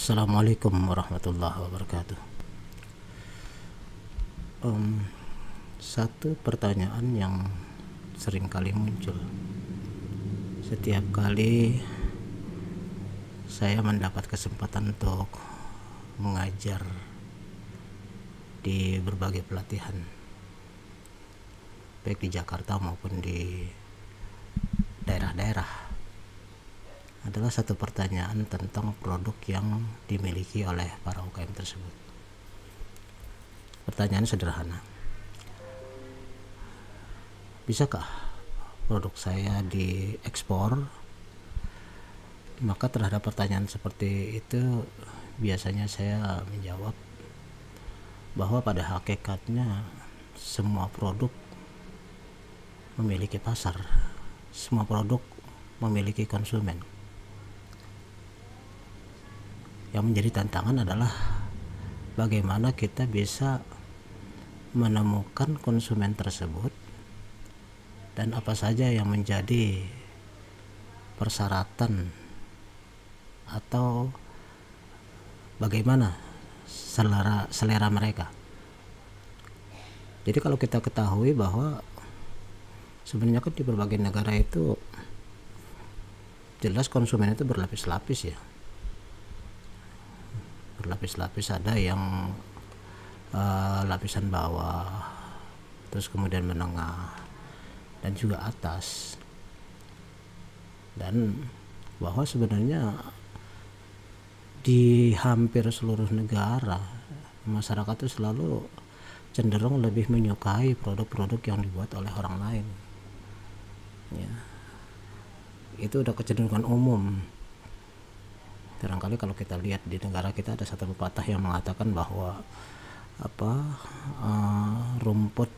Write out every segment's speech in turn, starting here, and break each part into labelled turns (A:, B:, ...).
A: Assalamualaikum warahmatullahi wabarakatuh. Satu pertanyaan yang sering kali muncul setiap kali saya mendapat kesempatan untuk mengajar di berbagai pelatihan, baik di Jakarta maupun di daerah-daerah, adalah satu pertanyaan tentang produk yang dimiliki oleh para UKM tersebut. Pertanyaan sederhana, bisakah produk saya diekspor? Maka terhadap pertanyaan seperti itu biasanya saya menjawab bahwa pada hakikatnya semua produk memiliki pasar, semua produk memiliki konsumen. Yang menjadi tantangan adalah bagaimana kita bisa menemukan konsumen tersebut dan apa saja yang menjadi persyaratan atau bagaimana selera mereka. Jadi kalau kita ketahui bahwa sebenarnya kan di berbagai negara itu jelas konsumen itu berlapis-lapis ya. Berlapis-lapis, ada yang lapisan bawah, terus kemudian menengah, dan juga atas. Dan bahwa sebenarnya di hampir seluruh negara masyarakat itu selalu cenderung lebih menyukai produk-produk yang dibuat oleh orang lain ya. Itu udah kecenderungan umum. Barangkali kalau kita lihat di negara kita ada satu pepatah yang mengatakan bahwa rumput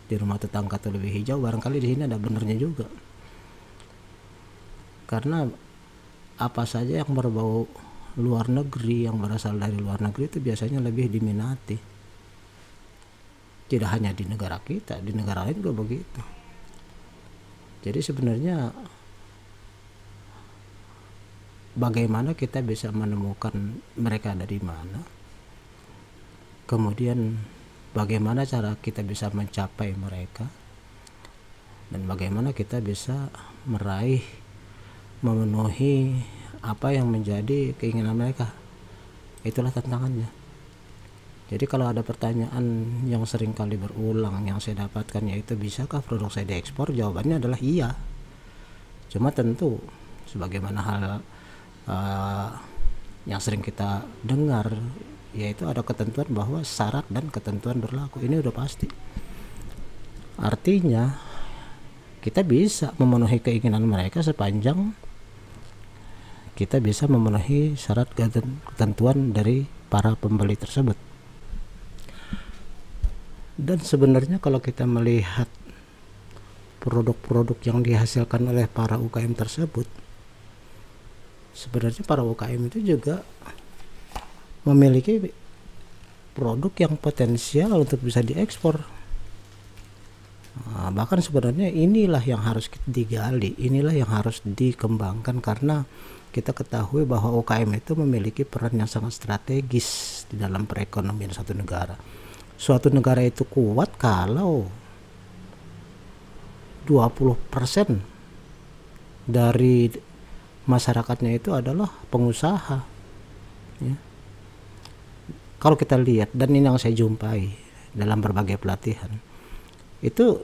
A: di rumah tetangga itu lebih hijau. Barangkali di sini ada benernya juga, karena apa saja yang berbau luar negeri, yang berasal dari luar negeri, itu biasanya lebih diminati. Tidak hanya di negara kita, di negara lain juga begitu. Jadi sebenarnya bagaimana kita bisa menemukan mereka dari mana, kemudian bagaimana cara kita bisa mencapai mereka, dan bagaimana kita bisa memenuhi apa yang menjadi keinginan mereka. Itulah tantangannya. Jadi kalau ada pertanyaan yang sering kali berulang yang saya dapatkan, yaitu bisakah produk saya diekspor, jawabannya adalah iya. Cuma tentu sebagaimana hal yang sering kita dengar, yaitu ada ketentuan bahwa syarat dan ketentuan berlaku. Ini udah pasti. Artinya kita bisa memenuhi keinginan mereka sepanjang kita bisa memenuhi syarat ketentuan dari para pembeli tersebut. Dan sebenarnya kalau kita melihat produk-produk yang dihasilkan oleh para UKM tersebut, sebenarnya para UKM itu juga memiliki produk yang potensial untuk bisa diekspor. Bahkan sebenarnya inilah yang harus digali, inilah yang harus dikembangkan, karena kita ketahui bahwa UKM itu memiliki peran yang sangat strategis di dalam perekonomian suatu negara. Suatu negara itu kuat kalau 20% dari masyarakatnya itu adalah pengusaha ya. Kalau kita lihat, dan ini yang saya jumpai dalam berbagai pelatihan, itu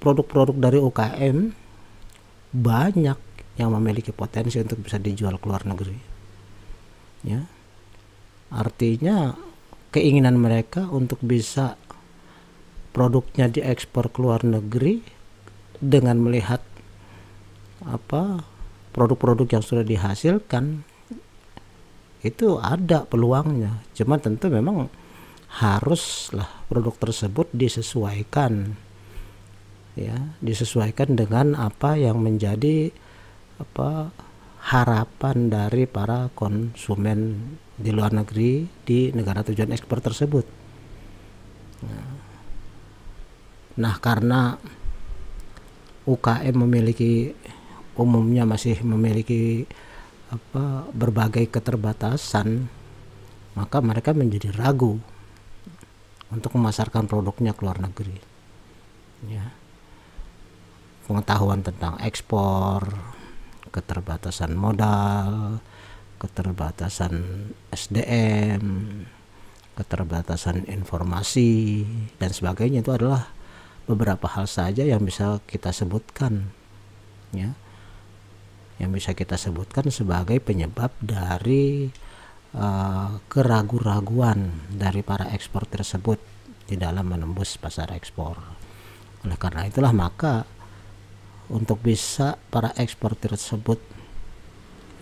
A: produk-produk dari UKM banyak yang memiliki potensi untuk bisa dijual ke luar negeri ya. Artinya keinginan mereka untuk bisa produknya diekspor ke luar negeri dengan melihat produk-produk yang sudah dihasilkan itu ada peluangnya. Cuma tentu memang haruslah produk tersebut disesuaikan dengan apa yang menjadi harapan dari para konsumen di luar negeri di negara tujuan ekspor tersebut. Nah, karena UKM umumnya masih memiliki berbagai keterbatasan, maka mereka menjadi ragu untuk memasarkan produknya ke luar negeri. Ya. Pengetahuan tentang ekspor, keterbatasan modal, keterbatasan SDM, keterbatasan informasi dan sebagainya, itu adalah beberapa hal saja yang bisa kita sebutkan, ya, yang bisa kita sebutkan sebagai penyebab dari keraguan-raguan dari para eksportir tersebut di dalam menembus pasar ekspor. Oleh karena itulah maka untuk bisa para eksportir tersebut,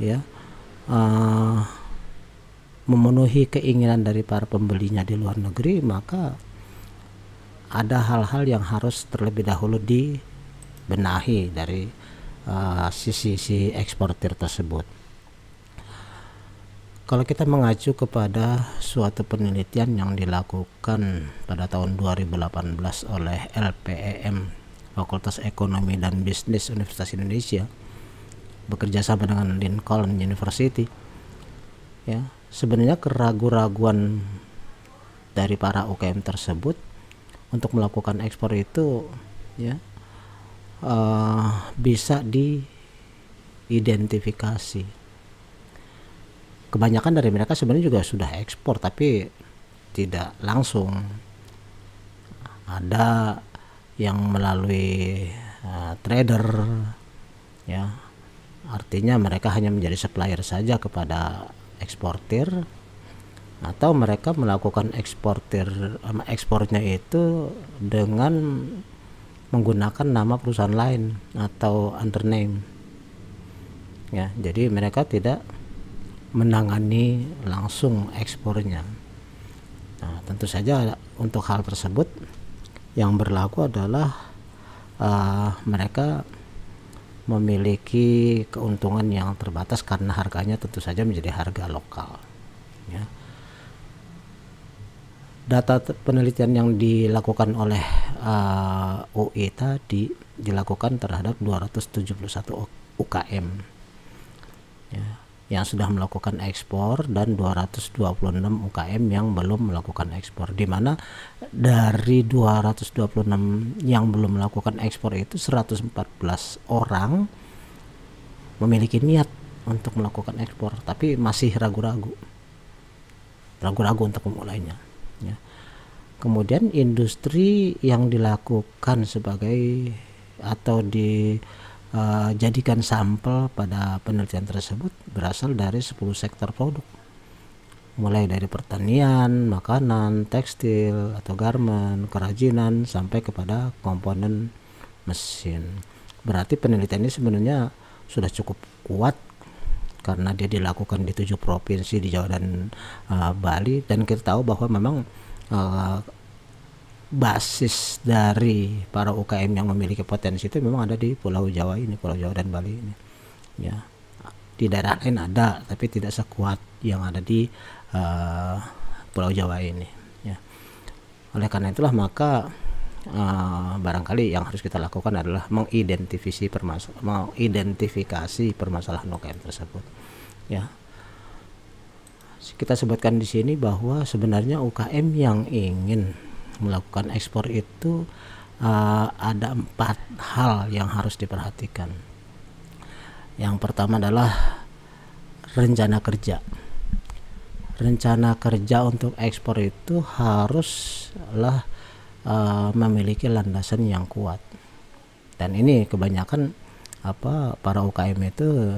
A: ya, memenuhi keinginan dari para pembelinya di luar negeri, maka ada hal-hal yang harus terlebih dahulu dibenahi dari sisi eksportir tersebut. Kalau kita mengacu kepada suatu penelitian yang dilakukan pada tahun 2018 oleh LPEM, Fakultas Ekonomi dan Bisnis Universitas Indonesia, bekerja sama dengan Lincoln University, ya, sebenarnya keraguan-raguan dari para UKM tersebut untuk melakukan ekspor itu, ya, bisa diidentifikasi. Kebanyakan dari mereka sebenarnya juga sudah ekspor tapi tidak langsung. Ada yang melalui trader, ya, artinya mereka hanya menjadi supplier saja kepada eksportir, atau mereka melakukan ekspornya itu dengan menggunakan nama perusahaan lain atau under name, ya, jadi mereka tidak menangani langsung ekspornya. Nah, tentu saja untuk hal tersebut yang berlaku adalah mereka memiliki keuntungan yang terbatas karena harganya tentu saja menjadi harga lokal, ya. Data penelitian yang dilakukan oleh UI tadi dilakukan terhadap 271 UKM, ya, yang sudah melakukan ekspor dan 226 UKM yang belum melakukan ekspor, di mana dari 226 yang belum melakukan ekspor itu 114 orang memiliki niat untuk melakukan ekspor tapi masih ragu-ragu untuk memulainya, ya. Kemudian industri yang dilakukan sebagai atau jadikan sampel pada penelitian tersebut berasal dari 10 sektor produk, mulai dari pertanian, makanan, tekstil atau garmen, kerajinan, sampai kepada komponen mesin. Berarti penelitian ini sebenarnya sudah cukup kuat karena dia dilakukan di 7 provinsi di Jawa dan Bali, dan kita tahu bahwa memang basis dari para UKM yang memiliki potensi itu memang ada di Pulau Jawa ini, Pulau Jawa dan Bali ini, ya. Di daerah lain ada tapi tidak sekuat yang ada di Pulau Jawa ini, ya. Oleh karena itulah maka barangkali yang harus kita lakukan adalah mengidentifikasi permasalahan UKM tersebut, ya. Kita sebutkan di sini bahwa sebenarnya UKM yang ingin melakukan ekspor itu ada 4 hal yang harus diperhatikan. Yang pertama adalah rencana kerja. Rencana kerja untuk ekspor itu haruslah memiliki landasan yang kuat. Dan ini kebanyakan para UKM itu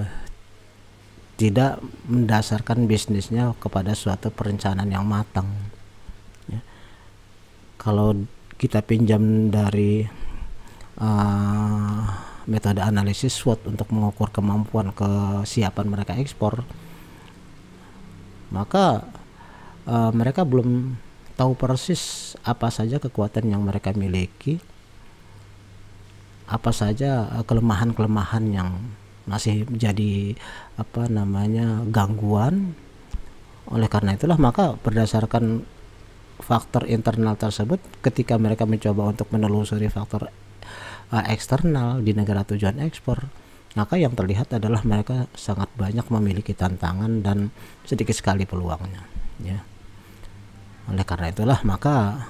A: tidak mendasarkan bisnisnya kepada suatu perencanaan yang matang, ya. Kalau kita pinjam dari metode analisis SWOT untuk mengukur kemampuan kesiapan mereka ekspor, maka mereka belum tahu persis apa saja kekuatan yang mereka miliki, apa saja kelemahan-kelemahan yang masih menjadi gangguan. Oleh karena itulah maka berdasarkan faktor internal tersebut, ketika mereka mencoba untuk menelusuri faktor eksternal di negara tujuan ekspor, maka yang terlihat adalah mereka sangat banyak memiliki tantangan dan sedikit sekali peluangnya, ya. Oleh karena itulah maka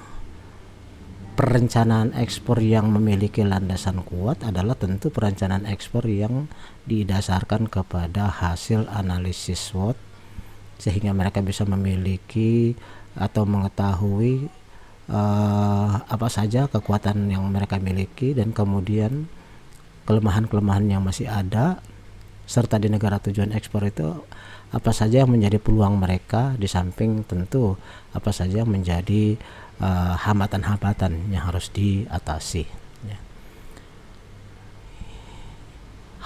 A: perencanaan ekspor yang memiliki landasan kuat adalah tentu perencanaan ekspor yang didasarkan kepada hasil analisis SWOT, sehingga mereka bisa memiliki atau mengetahui apa saja kekuatan yang mereka miliki dan kemudian kelemahan-kelemahan yang masih ada, serta di negara tujuan ekspor itu apa saja yang menjadi peluang mereka, di samping tentu apa saja yang menjadi hambatan-hambatan yang harus diatasi, ya.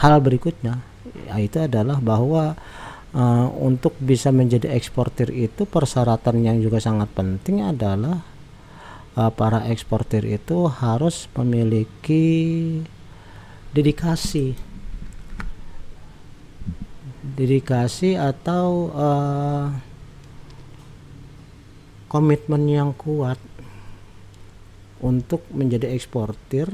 A: Hal berikutnya yaitu adalah bahwa untuk bisa menjadi eksportir itu persyaratan yang juga sangat penting adalah para eksportir itu harus memiliki dedikasi atau komitmen yang kuat untuk menjadi eksportir,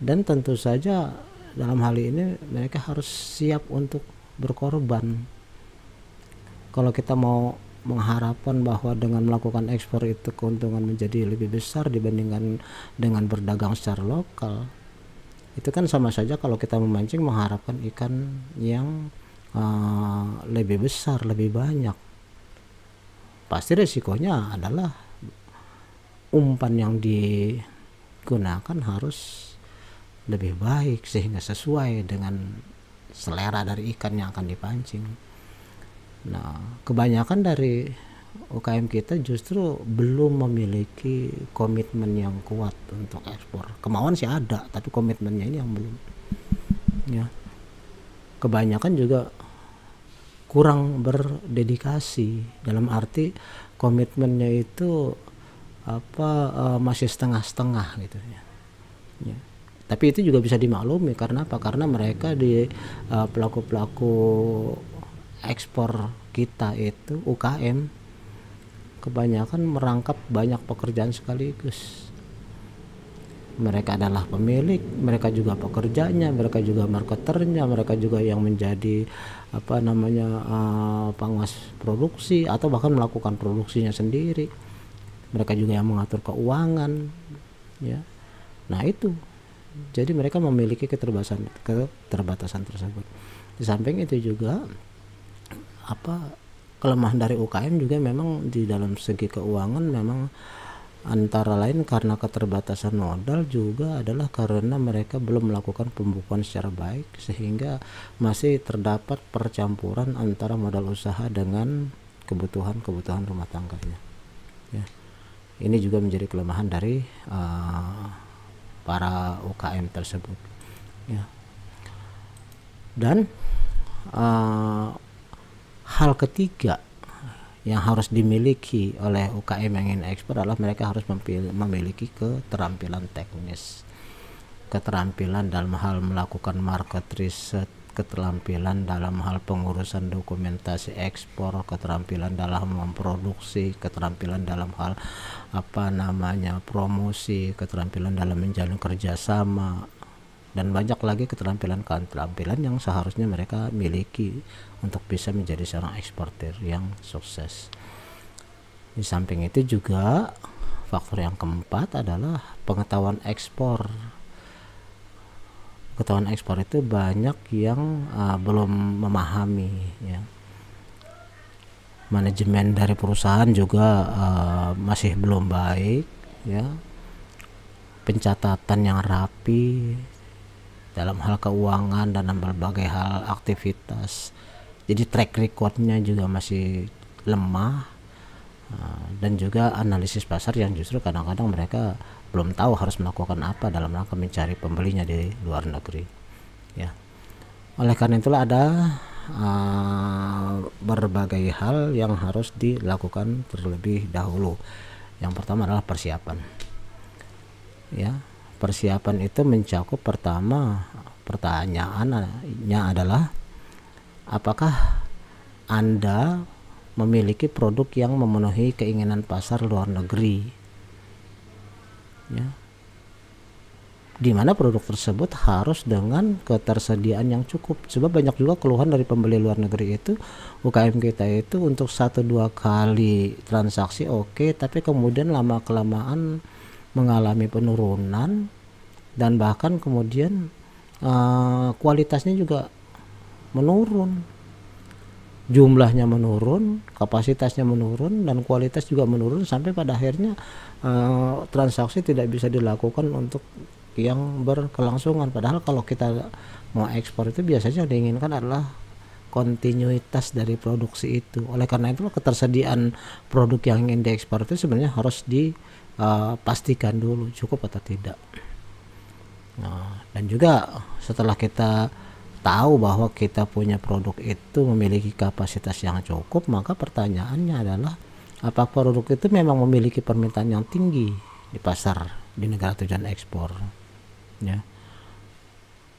A: dan tentu saja dalam hal ini mereka harus siap untuk berkorban. Kalau kita mau mengharapkan bahwa dengan melakukan ekspor itu keuntungan menjadi lebih besar dibandingkan dengan berdagang secara lokal, itu kan sama saja kalau kita memancing mengharapkan ikan yang lebih besar, lebih banyak. Pasti resikonya adalah umpan yang digunakan harus lebih baik sehingga sesuai dengan selera dari ikan yang akan dipancing. Nah, kebanyakan dari UKM kita justru belum memiliki komitmen yang kuat untuk ekspor. Kemauan sih ada, tapi komitmennya ini yang belum, ya. Kebanyakan juga kurang berdedikasi, dalam arti komitmennya itu masih setengah-setengah gitu, ya. Tapi itu juga bisa dimaklumi karena apa? Karena mereka di pelaku-pelaku ekspor kita itu UKM kebanyakan merangkap banyak pekerjaan sekaligus. Mereka adalah pemilik, mereka juga pekerjanya, mereka juga marketernya, mereka juga yang menjadi pengawas produksi atau bahkan melakukan produksinya sendiri. Mereka juga yang mengatur keuangan, ya. Nah itu, jadi mereka memiliki keterbatasan tersebut. Di samping itu juga kelemahan dari UKM juga memang di dalam segi keuangan memang antara lain karena keterbatasan modal, juga adalah karena mereka belum melakukan pembukuan secara baik sehingga masih terdapat percampuran antara modal usaha dengan kebutuhan rumah tangganya, ya. Ini juga menjadi kelemahan dari para UKM tersebut, ya. Dan hal ketiga yang harus dimiliki oleh UKM yang ingin ekspor adalah mereka harus memiliki keterampilan teknis, keterampilan dalam hal melakukan market research, keterampilan dalam hal pengurusan dokumentasi ekspor, keterampilan dalam memproduksi, keterampilan dalam hal promosi, keterampilan dalam menjalin kerjasama, dan banyak lagi keterampilan yang seharusnya mereka miliki untuk bisa menjadi seorang eksportir yang sukses. Di samping itu juga faktor yang keempat adalah pengetahuan ekspor. Pengetahuan ekspor itu banyak yang belum memahami, ya. Manajemen dari perusahaan juga masih belum baik, ya. Pencatatan yang rapi dalam hal keuangan dan berbagai hal aktivitas, jadi track recordnya juga masih lemah, dan juga analisis pasar yang justru kadang-kadang mereka belum tahu harus melakukan apa dalam rangka mencari pembelinya di luar negeri, ya. Oleh karena itulah ada berbagai hal yang harus dilakukan terlebih dahulu. Yang pertama adalah persiapan, ya. Persiapan itu mencakup, pertama, pertanyaannya adalah apakah Anda memiliki produk yang memenuhi keinginan pasar luar negeri, ya. di mana produk tersebut harus dengan ketersediaan yang cukup. Sebab banyak juga keluhan dari pembeli luar negeri itu, UKM kita itu untuk 1-2 kali transaksi oke, tapi kemudian lama kelamaan mengalami penurunan dan bahkan kemudian kualitasnya juga menurun, jumlahnya menurun, kapasitasnya menurun, dan kualitas juga menurun, sampai pada akhirnya transaksi tidak bisa dilakukan untuk yang berkelangsungan. Padahal kalau kita mau ekspor itu biasanya yang diinginkan adalah kontinuitas dari produksi itu. Oleh karena itu ketersediaan produk yang ingin diekspor itu sebenarnya harus dipastikan dulu cukup atau tidak. Nah, dan juga setelah kita tahu bahwa kita punya produk itu memiliki kapasitas yang cukup, maka pertanyaannya adalah apakah produk itu memang memiliki permintaan yang tinggi di pasar di negara tujuan ekspor, ya.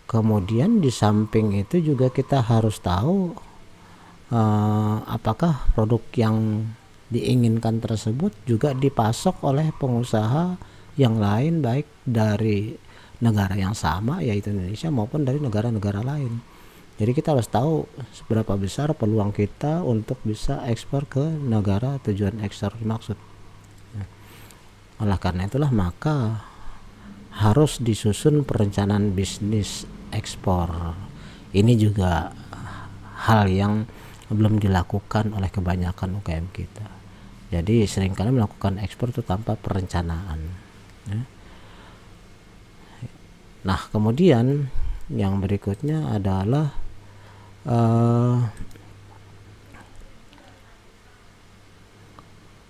A: Kemudian di samping itu juga kita harus tahu apakah produk yang diinginkan tersebut juga dipasok oleh pengusaha yang lain, baik dari negara yang sama yaitu Indonesia maupun dari negara-negara lain. Jadi kita harus tahu seberapa besar peluang kita untuk bisa ekspor ke negara tujuan ekspor dimaksud. Oleh karena itulah maka harus disusun perencanaan bisnis ekspor. Ini juga hal yang belum dilakukan oleh kebanyakan UKM kita. Jadi seringkali melakukan ekspor itu tanpa perencanaan, ya. Nah, kemudian yang berikutnya adalah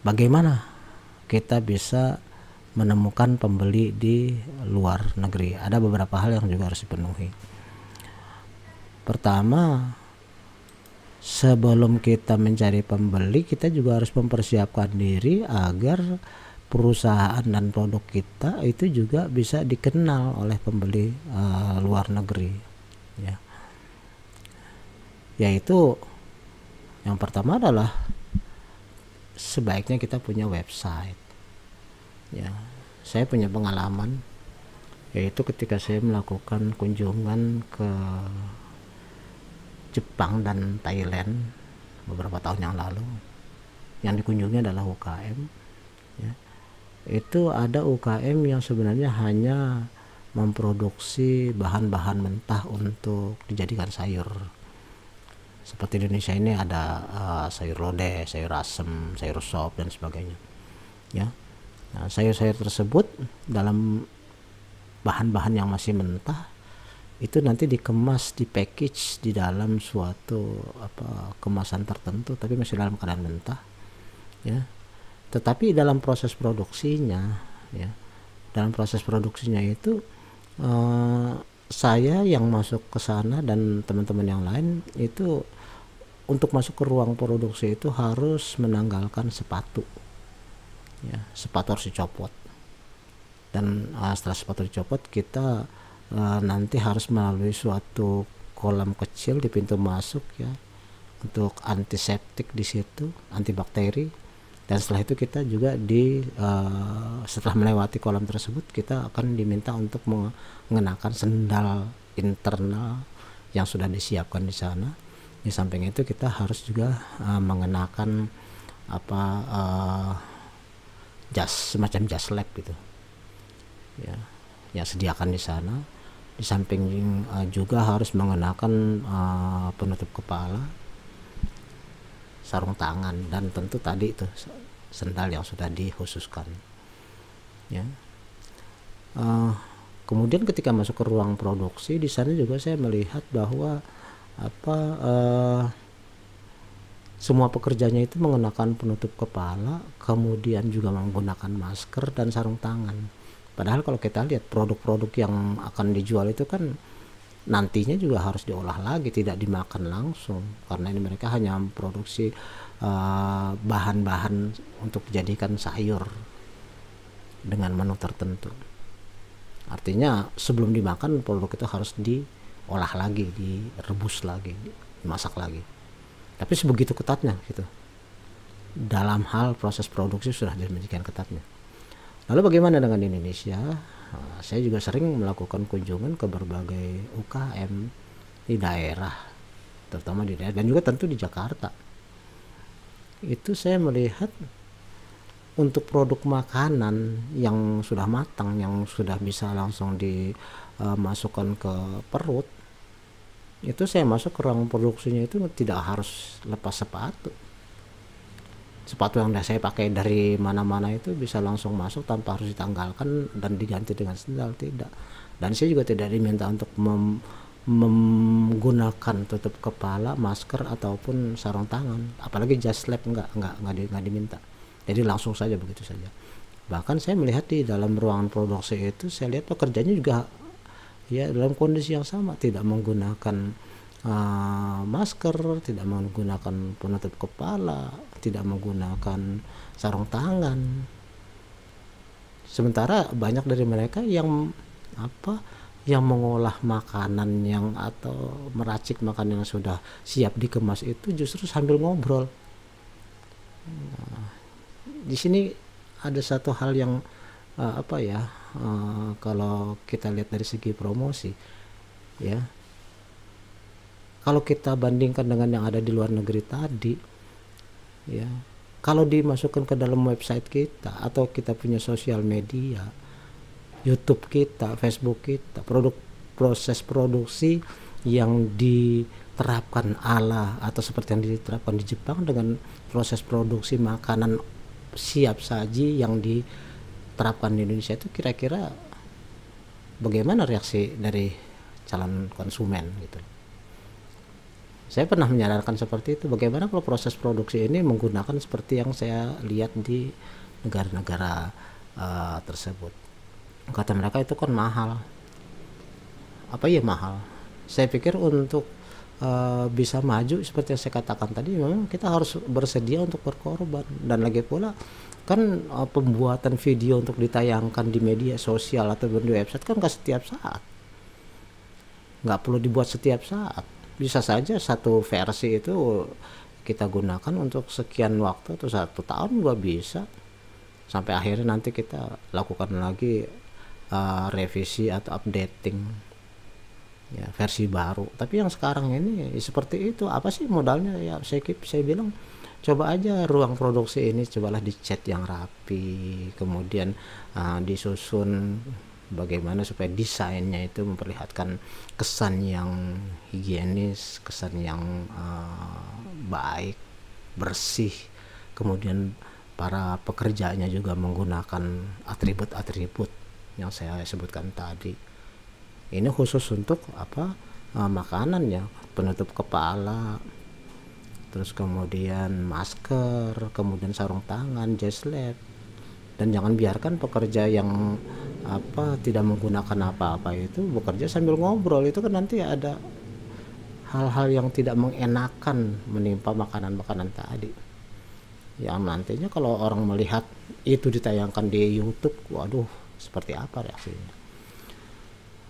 A: bagaimana kita bisa menemukan pembeli di luar negeri. Ada beberapa hal yang juga harus dipenuhi. Pertama, sebelum kita mencari pembeli, kita juga harus mempersiapkan diri agar perusahaan dan produk kita itu juga bisa dikenal oleh pembeli luar negeri, ya. Yaitu yang pertama adalah sebaiknya kita punya website, ya. Saya punya pengalaman, yaitu ketika saya melakukan kunjungan ke Jepang dan Thailand beberapa tahun yang lalu, yang dikunjungi adalah UKM, ya. Itu ada UKM yang sebenarnya hanya memproduksi bahan-bahan mentah untuk dijadikan sayur. Seperti di Indonesia ini ada sayur lodeh, sayur asem, sayur sop dan sebagainya, ya. Nah, sayur-sayur tersebut dalam bahan-bahan yang masih mentah itu nanti dikemas, di package di dalam suatu kemasan tertentu, tapi masih dalam keadaan mentah, ya. Tetapi dalam proses produksinya, ya, dalam proses produksinya itu saya yang masuk ke sana dan teman-teman yang lain itu untuk masuk ke ruang produksi itu harus menanggalkan sepatu, ya. Sepatu harus dicopot, dan setelah sepatu dicopot kita nanti harus melalui suatu kolam kecil di pintu masuk, ya, untuk antiseptik di situ, antibakteri. Dan setelah itu kita juga setelah melewati kolam tersebut kita akan diminta untuk mengenakan sendal internal yang sudah disiapkan di sana. Di samping itu kita harus juga mengenakan jas, semacam jas lab gitu, ya, yang sediakan di sana. Di samping juga harus mengenakan penutup kepala, sarung tangan, dan tentu tadi itu sendal yang sudah dikhususkan, ya. Kemudian ketika masuk ke ruang produksi, di sana juga saya melihat bahwa semua pekerjanya itu mengenakan penutup kepala, kemudian juga menggunakan masker dan sarung tangan. Padahal kalau kita lihat produk-produk yang akan dijual itu kan nantinya juga harus diolah lagi, tidak dimakan langsung, karena ini mereka hanya memproduksi bahan-bahan untuk dijadikan sayur dengan menu tertentu. Artinya sebelum dimakan produk itu harus diolah lagi, direbus lagi, dimasak lagi. Tapi sebegitu ketatnya gitu. Dalam hal proses produksi sudah demikian ketatnya. Lalu bagaimana dengan Indonesia? Saya juga sering melakukan kunjungan ke berbagai UKM di daerah, terutama di daerah dan juga tentu di Jakarta. Itu saya melihat untuk produk makanan yang sudah matang, yang sudah bisa langsung dimasukkan ke perut, itu saya masuk ke ruang produksinya itu tidak harus lepas sepatu yang saya pakai dari mana-mana itu bisa langsung masuk tanpa harus ditanggalkan dan diganti dengan sendal, tidak. Dan saya juga tidak diminta untuk menggunakan tutup kepala, masker ataupun sarung tangan, apalagi jas lab, nggak diminta. Jadi langsung saja begitu saja. Bahkan saya melihat di dalam ruangan produksi itu, saya lihat pekerjanya juga ya dalam kondisi yang sama, tidak menggunakan masker, tidak menggunakan penutup kepala, tidak menggunakan sarung tangan. Sementara banyak dari mereka yang mengolah makanan atau meracik makanan yang sudah siap dikemas itu justru sambil ngobrol. Di sini ada satu hal yang kalau kita lihat dari segi promosi, ya, kalau kita bandingkan dengan yang ada di luar negeri tadi, ya, kalau dimasukkan ke dalam website kita atau kita punya sosial media, YouTube kita, Facebook kita, proses produksi yang diterapkan atau seperti yang diterapkan di Jepang dengan proses produksi makanan siap saji yang diterapkan di Indonesia, itu kira-kira bagaimana reaksi dari calon konsumen gitu. Saya pernah menyarankan seperti itu, bagaimana kalau proses produksi ini menggunakan seperti yang saya lihat di negara-negara tersebut. Kata mereka itu kan mahal. Apa ya mahal? Saya pikir untuk bisa maju seperti yang saya katakan tadi, memang kita harus bersedia untuk berkorban. Dan lagi pula kan pembuatan video untuk ditayangkan di media sosial atau di website kan nggak setiap saat, nggak perlu dibuat setiap saat. Bisa saja satu versi itu kita gunakan untuk sekian waktu atau 1 tahun juga bisa, sampai akhirnya nanti kita lakukan lagi revisi atau updating, ya, versi baru. Tapi yang sekarang ini seperti itu, apa sih modalnya? Ya saya bilang coba aja ruang produksi ini, cobalah dicat yang rapi, kemudian disusun bagaimana supaya desainnya itu memperlihatkan kesan yang higienis, kesan yang baik, bersih. Kemudian para pekerjanya juga menggunakan atribut-atribut yang saya sebutkan tadi. Ini khusus untuk makanan ya, penutup kepala, terus kemudian masker, kemudian sarung tangan, jas lab. Dan jangan biarkan pekerja yang tidak menggunakan apa-apa itu bekerja sambil ngobrol. Itu kan nanti ada hal-hal yang tidak mengenakan menimpa makanan-makanan tadi, yang nantinya kalau orang melihat itu ditayangkan di YouTube, waduh, seperti apa reaksinya.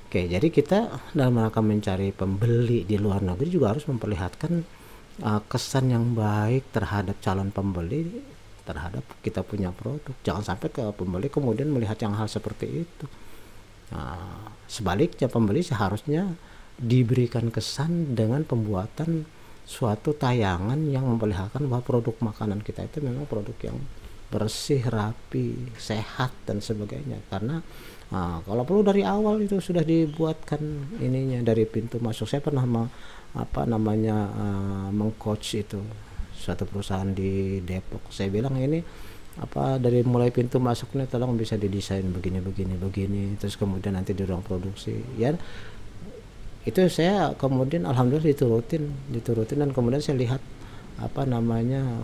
A: Oke, jadi kita dalam rangka mencari pembeli di luar negeri juga harus memperlihatkan kesan yang baik terhadap calon pembeli, terhadap kita punya produk. Jangan sampai ke pembeli kemudian melihat yang hal seperti itu. Sebaliknya, pembeli seharusnya diberikan kesan dengan pembuatan suatu tayangan yang memperlihatkan bahwa produk makanan kita itu memang produk yang bersih, rapi, sehat dan sebagainya. Karena kalau perlu dari awal itu sudah dibuatkan ininya dari pintu masuk. Saya pernah mengcoach itu suatu perusahaan di Depok. Saya bilang ini dari mulai pintu masuknya tolong bisa didesain begini, terus kemudian nanti di ruang produksi, ya. Itu saya kemudian alhamdulillah diturutin dan kemudian saya lihat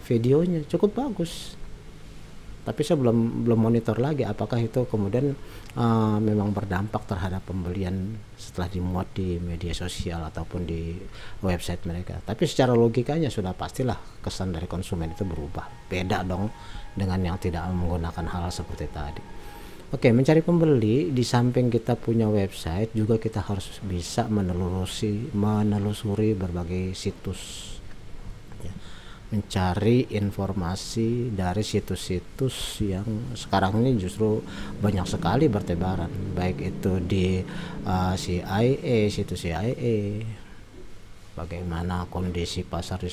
A: videonya cukup bagus. Tapi saya belum monitor lagi apakah itu kemudian memang berdampak terhadap pembelian setelah dimuat di media sosial ataupun di website mereka. Tapi secara logikanya sudah pastilah kesan dari konsumen itu berubah. Beda dong dengan yang tidak menggunakan hal seperti tadi. Oke, mencari pembeli, di samping kita punya website juga kita harus bisa menelusuri berbagai situs, ya. mencari informasi dari situs-situs yang sekarang ini justru banyak sekali bertebaran, baik itu di CIA, situs CIA, bagaimana kondisi pasar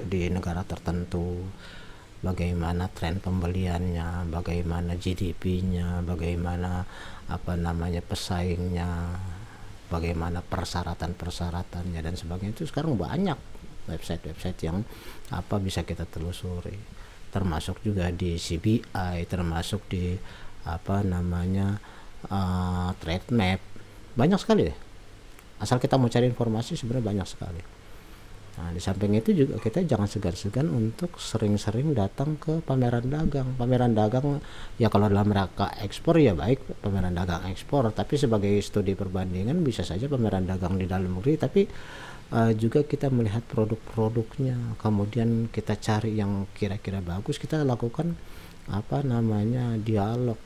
A: di negara tertentu, bagaimana tren pembeliannya, bagaimana GDP-nya, bagaimana pesaingnya, bagaimana persyaratan-persyaratannya dan sebagainya. Itu sekarang banyak website-website yang bisa kita telusuri, termasuk juga di CBI, termasuk di trade map, banyak sekali deh. Asal kita mau cari informasi sebenarnya banyak sekali. Nah, di samping itu juga kita jangan segan-segan untuk sering-sering datang ke pameran dagang. Pameran dagang ya kalau dalam rangka ekspor ya baik, pameran dagang ekspor, tapi sebagai studi perbandingan bisa saja pameran dagang di dalam negeri, tapi juga kita melihat produk-produknya, kemudian kita cari yang kira-kira bagus, kita lakukan dialog,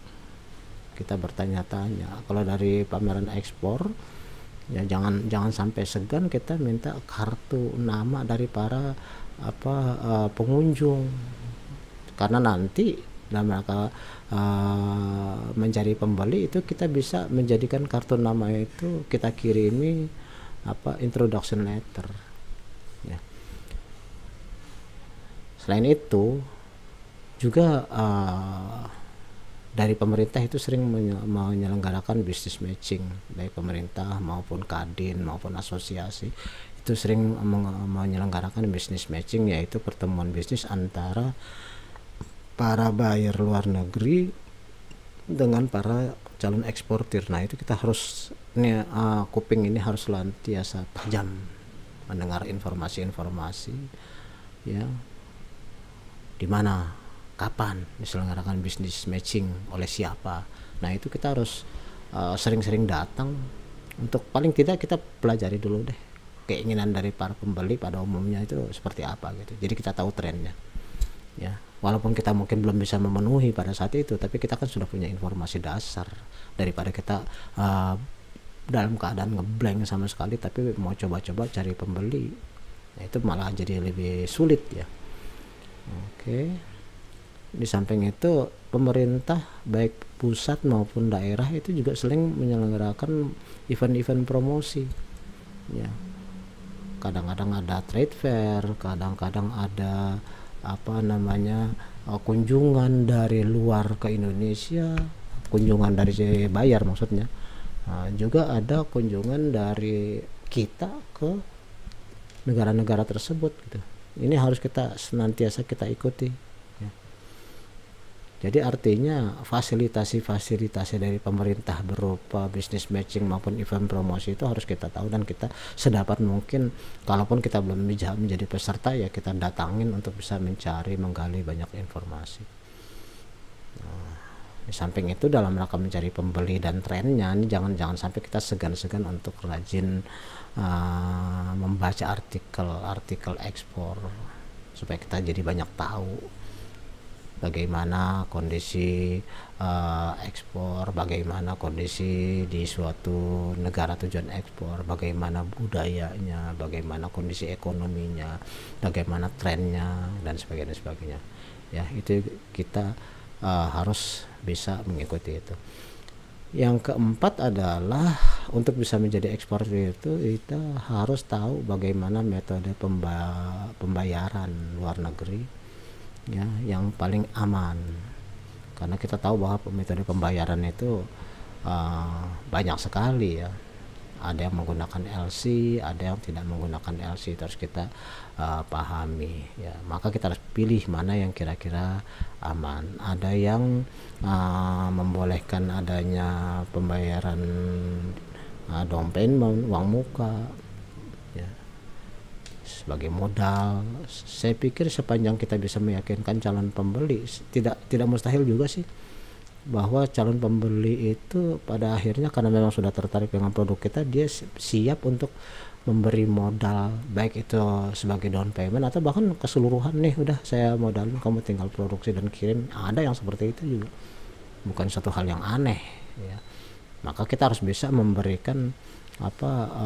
A: kita bertanya-tanya. Kalau dari pameran ekspor ya jangan sampai segan kita minta kartu nama dari para pengunjung, karena nanti dalam rangka mencari pembeli itu kita bisa menjadikan kartu nama itu kita kirimi introduction letter ya. Selain itu juga dari pemerintah itu sering menyelenggarakan business matching, baik pemerintah maupun kadin maupun asosiasi itu sering menyelenggarakan business matching, yaitu pertemuan bisnis antara para buyer luar negeri dengan para calon eksportir. Nah itu kita harus kuping ini harus senantiasa tajam mendengar informasi-informasi ya, di mana, kapan diselenggarakan bisnis matching, oleh siapa. Nah itu kita harus sering-sering datang untuk paling tidak kita pelajari dulu deh keinginan dari para pembeli pada umumnya itu seperti apa gitu. Jadi kita tahu trennya ya, walaupun kita mungkin belum bisa memenuhi pada saat itu, tapi kita kan sudah punya informasi dasar daripada kita dalam keadaan ngeblank sama sekali tapi mau coba-coba cari pembeli. Nah, itu malah jadi lebih sulit ya. Oke. Di samping itu pemerintah baik pusat maupun daerah itu juga sering menyelenggarakan event-event promosi ya. Kadang-kadang ada trade fair, kadang-kadang ada kunjungan dari luar ke Indonesia, kunjungan dari bayar maksudnya. Nah, juga ada kunjungan dari kita ke negara-negara tersebut gitu. Ini harus kita senantiasa kita ikuti ya. Jadi artinya fasilitasi dari pemerintah berupa business matching maupun event promosi itu harus kita tahu, dan kita sedapat mungkin kalaupun kita belum bisa menjadi peserta ya kita datangin untuk bisa menggali banyak informasi. Nah, di samping itu dalam rangka mencari pembeli dan trennya ini jangan sampai kita segan-segan untuk rajin membaca artikel ekspor supaya kita jadi banyak tahu bagaimana kondisi ekspor, bagaimana kondisi di suatu negara tujuan ekspor, bagaimana budayanya, bagaimana kondisi ekonominya, bagaimana trennya dan sebagainya ya. Itu kita harus bisa mengikuti itu. Yang keempat adalah untuk bisa menjadi eksportir itu kita harus tahu bagaimana metode pembayaran luar negeri ya yang paling aman, karena kita tahu bahwa metode pembayaran itu banyak sekali ya. Ada yang menggunakan LC, ada yang tidak menggunakan LC, terus kita pahami ya. Maka kita harus pilih mana yang kira-kira aman. Ada yang membolehkan adanya pembayaran down payment, uang muka ya, sebagai modal. Saya pikir sepanjang kita bisa meyakinkan calon pembeli, tidak mustahil juga sih bahwa calon pembeli itu pada akhirnya karena memang sudah tertarik dengan produk kita, dia siap untuk memberi modal, baik itu sebagai down payment atau bahkan keseluruhan, nih udah saya modalin, kamu tinggal produksi dan kirim. Ada yang seperti itu juga, bukan satu hal yang aneh ya. Maka kita harus bisa memberikan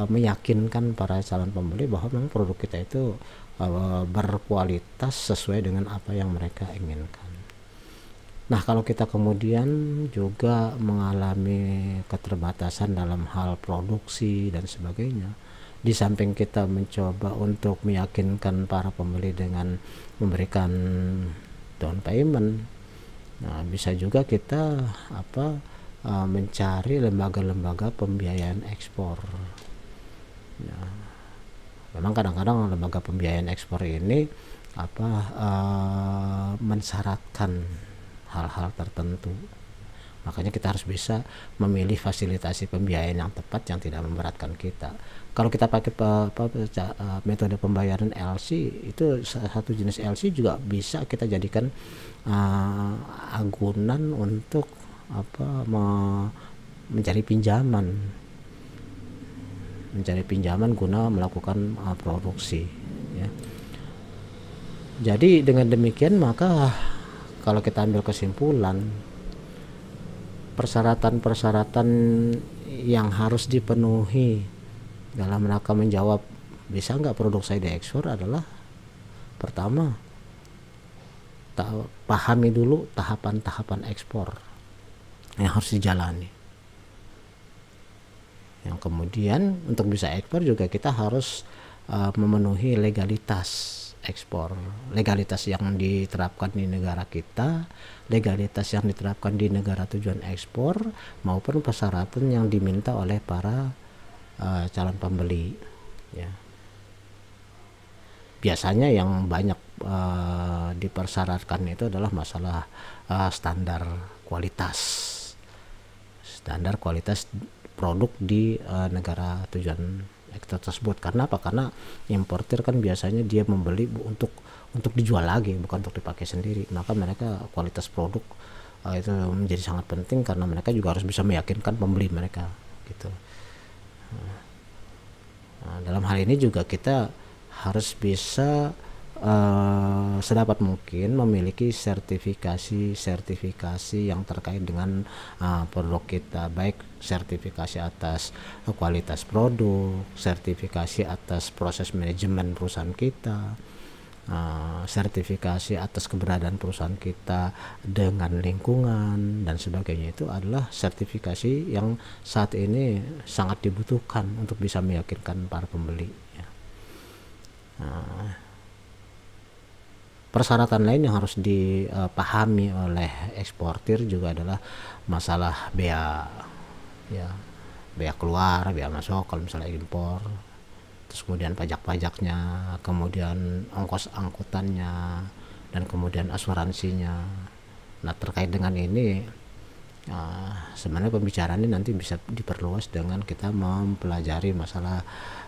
A: meyakinkan para calon pembeli bahwa memang produk kita itu berkualitas sesuai dengan apa yang mereka inginkan. Nah, kalau kita kemudian juga mengalami keterbatasan dalam hal produksi dan sebagainya, di samping kita mencoba untuk meyakinkan para pembeli dengan memberikan down payment, nah bisa juga kita mencari lembaga-lembaga pembiayaan ekspor. Nah, memang kadang-kadang lembaga pembiayaan ekspor ini mensyaratkan hal-hal tertentu. Makanya kita harus bisa memilih fasilitasi pembiayaan yang tepat yang tidak memberatkan kita. Kalau kita pakai metode pembayaran LC, itu satu jenis LC juga bisa kita jadikan agunan untuk mencari pinjaman guna melakukan produksi, ya. Jadi dengan demikian maka kalau kita ambil kesimpulan, persyaratan-persyaratan yang harus dipenuhi dalam rangka menjawab bisa nggak produk saya diekspor adalah, pertama, pahami dulu tahapan-tahapan ekspor yang harus dijalani. Yang kemudian untuk bisa ekspor juga kita harus memenuhi legalitas ekspor, legalitas yang diterapkan di negara kita, legalitas yang diterapkan di negara tujuan ekspor, maupun persyaratan yang diminta oleh para calon pembeli, ya. Biasanya yang banyak dipersyaratkan itu adalah masalah standar kualitas produk di negara tujuan tersebut. Karena apa? Karena importir kan biasanya dia membeli untuk dijual lagi, bukan untuk dipakai sendiri. Maka mereka kualitas produk itu menjadi sangat penting, karena mereka juga harus bisa meyakinkan pembeli mereka, gitu. Nah, dalam hal ini juga kita harus bisa sedapat mungkin memiliki sertifikasi yang terkait dengan produk kita, baik sertifikasi atas kualitas produk, sertifikasi atas proses manajemen perusahaan kita, sertifikasi atas keberadaan perusahaan kita dengan lingkungan dan sebagainya. Itu adalah sertifikasi yang saat ini sangat dibutuhkan untuk bisa meyakinkan para pembeli, ya. Persyaratan lain yang harus dipahami oleh eksportir juga adalah masalah bea, ya, bea keluar, bea masuk kalau misalnya impor, terus kemudian pajak-pajaknya, kemudian ongkos angkutannya, dan kemudian asuransinya. Nah, terkait dengan ini sebenarnya pembicaraan ini nanti bisa diperluas dengan kita mempelajari masalah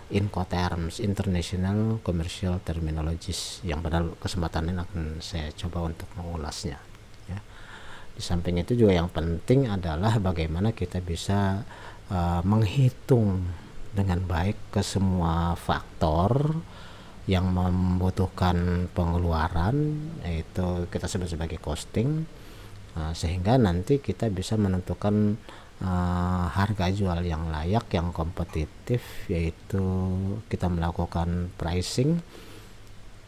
A: Incoterms, International Commercial Terminologies, yang pada kesempatan ini akan saya coba untuk mengulasnya, ya. Di samping itu juga yang penting adalah bagaimana kita bisa menghitung dengan baik ke semua faktor yang membutuhkan pengeluaran, yaitu kita sebut sebagai costing, sehingga nanti kita bisa menentukan harga jual yang layak, yang kompetitif, yaitu kita melakukan pricing,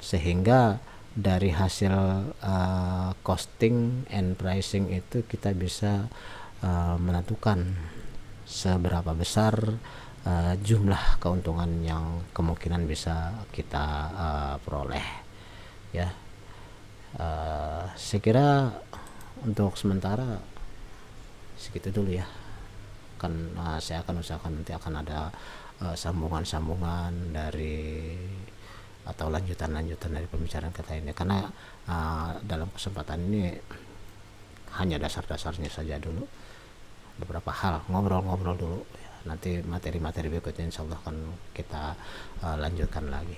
A: sehingga dari hasil costing and pricing itu kita bisa menentukan seberapa besar jumlah keuntungan yang kemungkinan bisa kita peroleh, ya. Saya kira untuk sementara segitu dulu, ya. Kan saya akan usahakan nanti akan ada sambungan-sambungan dari atau lanjutan-lanjutan dari pembicaraan kita ini, karena dalam kesempatan ini hanya dasar-dasarnya saja dulu, beberapa hal ngobrol-ngobrol dulu, ya. Nanti materi-materi berikutnya insyaallah akan kita lanjutkan lagi.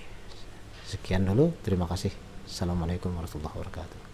A: Sekian dulu, terima kasih. Assalamualaikum warahmatullahi wabarakatuh.